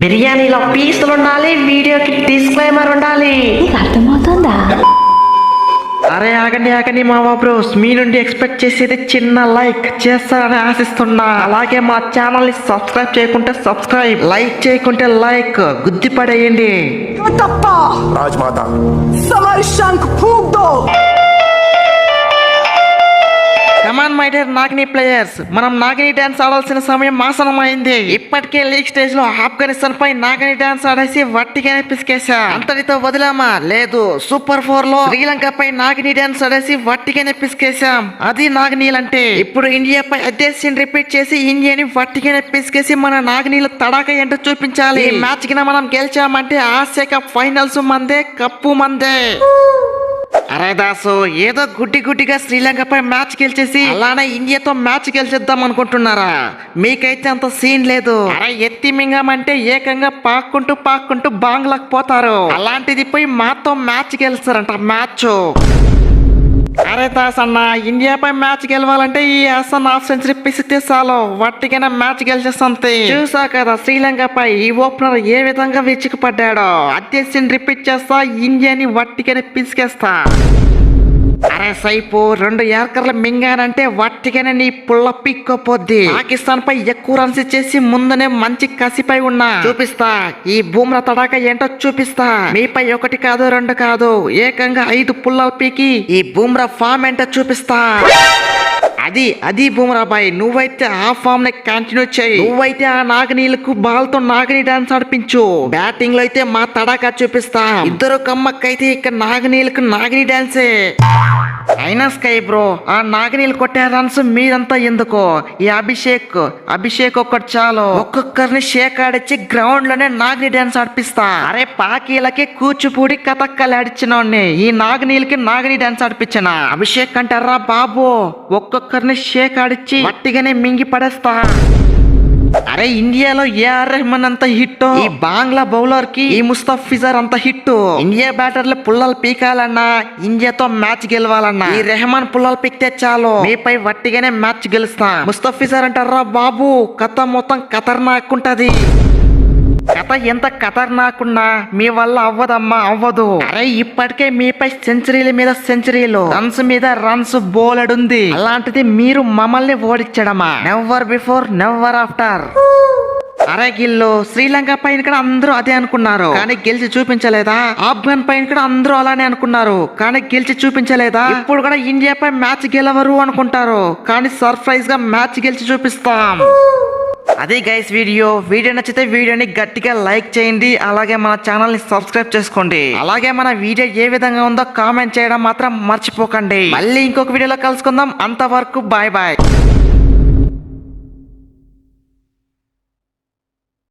బిర్యానీలో పీసులు ఉండాలి, వీడియోకి డిస్క్లైమర్ ఉండాలి. నీకు అర్థమవుతుందా? అరే ఆగండి ఆగండి మావా బ్రోస్, మీ నుండి ఎక్స్పెక్ట్ చేసేది చిన్న లైక్ చేస్తారని ఆశిస్తున్నా. అలాగే మా ఛానల్ ని సబ్స్క్రైబ్ చేయకుంటే సబ్స్క్రైబ్, లైక్ చేయకుంటే లైక్ గుద్ది పడేయండి. Tappa! Rajmata Samar Shank Phug do! Come on my dear Nagini players, మనం నాగిని డాన్స్ ఆడాల్సిన సమయం ఆసనమైంది. ఇప్పటికే లీగ్ స్టేజ్ లో ఆఫ్ఘనిస్తాన్ పై నాగిని డాన్స్ ఆడేసి వట్టిగానే పిసికేసా. అంతటితో వదిలామా? లేదు, సూపర్ 4 లో శ్రీలంక పై నాగిని డాన్స్ ఆడేసి వట్టిగానే పిసికేసాం. అది నాగినీలంటే. ఇప్పుడు ఇండియా పై అదే సీన్ రిపీట్ చేసి ఇండియాని వట్టిగానే పిసికేసి మన నాగినీల తడాక ఏంటో చూపించాలి. ఈ మ్యాచ్ కి మనం గెలిచామంటే ఆసియా కప్ ఫైనల్స్ మందే, కప్పు మందే. అరే దాసు, ఏదో గుడ్డిగా శ్రీలంకపై మ్యాచ్ గెలిచేసి అలానే ఇండియాతో మ్యాచ్ గెలిచేద్దాం అనుకుంటున్నారా? మీకైతే అంత సీన్ లేదు. అరే ఎత్తి మింగమంటే ఏకంగా పాక్కుంటూ బాంగ్లాకు పోతారు. అలాంటిది పోయి మాతో మ్యాచ్ గెలుస్తారంట. మ్యాచ్ అరే దాస్ అన్న, ఇండియాపై మ్యాచ్ గెలవాలంటే ఈ హసన్ హాఫ్ సెంచరీ పిసికితే చాలు, వట్టిగానే మ్యాచ్ గెలిచేస్తుంది. చూసా కదా శ్రీలంకపై ఈ ఓపెనర్ ఏ విధంగా విచ్చికపడ్డాడో. అదే సీన్ రిపీట్ చేస్తా, ఇండియాని వట్టిగానే పిసికేస్తా. అరే సైపు, 2 యార్కర్లు మింగానంటే వట్టిగానే నీ పుల్ల పిక్కపోద్ది. పాకిస్తాన్ పై ఎక్కువ రన్స్ ఇచ్చేసి ముందునే మంచి కసిపై ఉన్నా. చూపిస్తా ఈ బూమ్రా తడాక ఏంటో చూపిస్తా. మీపై 1 కాదు 2 కాదు, ఏకంగా 5 పుల్లలు పీకి ఈ బూమ్రా ఫామ్ ఏంటో చూపిస్తా. అది బూమ్రా బాయ్, నువ్వైతే ఆ ఫామ్ ని కంటిన్యూ చేయి. నువ్వైతే ఆ నాగనీలకు బాల్ తో నాగని డాన్స్ ఆడిపించు. బ్యాటింగ్ లో అయితే మా తడాకా చూపిస్తా. ఇద్దరు కమ్మక్కైతే ఇక నాగనీలకు నాగిని డాన్సే. అయినా స్కై బ్రో, ఆ నాగనీలు కొట్టే రన్స్ మీరంతా ఎందుకో? ఈ అభిషేక్ ఒక్కటి చాలు. ఒక్కొక్కరిని షేక్ ఆడిచ్చి గ్రౌండ్ లోనే నాగిని డాన్స్ ఆడిపిస్తా. అరే పాకీలకి కూచిపూడి కథక్కలు ఆడిచ్చినోడ్ని, ఈ నాగనీలకి నాగిని డాన్స్ ఆడిపించిన. అభిషేక్ అంటారా బాబు, ఒక్కొక్కరిని షేక్ ఆడిచ్చి వట్టిగానే మింగి పడేస్తా. అరే ఇండియాలో ఏఆర్ రెహమాన్ అంత హిట్, ఈ బాంగ్లా బౌలర్ కి ఈ ముస్తఫిజర్ అంత హిట్. ఇండియా బ్యాటర్లు పుల్లలు పీకాలన్నా, ఇండియాతో మ్యాచ్ గెలవాలన్నా ఈ రెహమాన్ పుల్లలు పీకితే చాలు, మీపై వట్టిగానే మ్యాచ్ గెలుస్తా. ముస్తఫిజర్ అంటారా బాబు, కథ మొత్తం ఖతర్నాక్ ఉంటది. కథ ఎంత ఖతర్నాకున్నా మీ వల్ల అవ్వదమ్మా, అవ్వదు. అరే ఇప్పటికే మీపై సెంచరీల మీద సెంచరీలు, రన్స్ మీద రన్స్ బోలెడుంది. అలాంటిది మీరు మమ్మల్ని ఓడించడమా? Never before never after. అరే గిల్లు, శ్రీలంక పైన కూడా అందరూ అదే అనుకున్నారు కానీ గెలిచి చూపించలేదా? ఆఫ్ఘన్ పైన కూడా అందరూ అలానే అనుకున్నారు కానీ గెలిచి చూపించలేదా? ఇప్పుడు కూడా ఇండియా పై మ్యాచ్ గెలవరు అనుకుంటారు కానీ సర్ప్రైజ్ గా మ్యాచ్ గెలిచి చూపిస్తాం. అదే గైస్ వీడియో నచ్చితే వీడియోని గట్టిగా లైక్ చేయండి. అలాగే మన ఛానల్ ని సబ్స్క్రైబ్ చేసుకోండి. అలాగే మన వీడియో ఏ విధంగా ఉందో కామెంట్ చేయడం మాత్రం మర్చిపోకండి. మళ్ళీ ఇంకొక వీడియోలో కలుసుకుందాం. అంతవరకు బాయ్ బాయ్.